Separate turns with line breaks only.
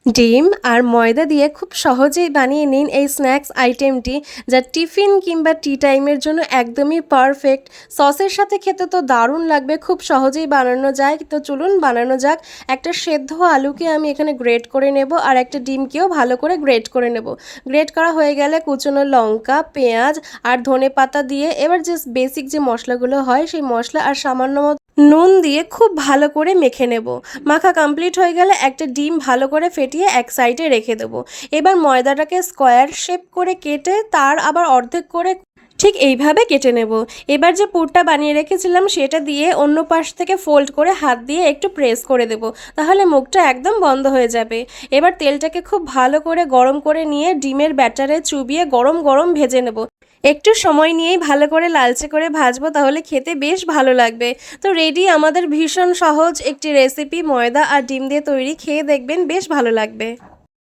ডিম আর ময়দা দিয়ে খুব সহজেই বানিয়ে নিন এই স্ন্যাক্স আইটেমটি, যা টিফিন কিংবা টি টাইমের জন্য একদমই পারফেক্ট। সসের সাথে খেতে তো দারুণ লাগবে, খুব সহজেই বানানো যায়। তো চলুন বানানো যাক। একটা সেদ্ধ আলুকে আমি এখানে গ্রেট করে নেব আর একটা ডিমকেও ভালো করে গ্রেট করে নেব। গ্রেট করা হয়ে গেলে কুচনো লঙ্কা, পেঁয়াজ আর ধনেপাতা দিয়ে এবার জাস্ট বেসিক যে মশলাগুলো হয় সেই মশলা আর সামান্য নুন দিয়ে খুব ভালো করে মেখে নেব। মাখা কমপ্লিট হয়ে গেলে একটা ডিম ভালো করে ফেটিয়ে এক সাইডে রেখে দেবো। এবার ময়দাটাকে স্কোয়ার শেপ করে কেটে তার আবার অর্ধেক করে ঠিক এইভাবে কেটে নেব। এবার যে পুরটা বানিয়ে রেখেছিলাম সেটা দিয়ে অন্য পাশ থেকে ফোল্ড করে হাত দিয়ে একটু প্রেস করে দেব, তাহলে মুখটা একদম বন্ধ হয়ে যাবে। এবার তেলটাকে খুব ভালো করে গরম করে নিয়ে ডিমের ব্যাটারে চুবিয়ে গরম গরম ভেজে নেব। একটু সময় নিয়েই ভালো করে লালচে করে ভাজবো, তাহলে খেতে বেশ ভালো লাগবে। তো রেডি আমাদের ভীষণ সহজ একটি রেসিপি, ময়দা আর ডিম দিয়ে তৈরি। খেয়ে দেখবেন, বেশ ভালো লাগবে।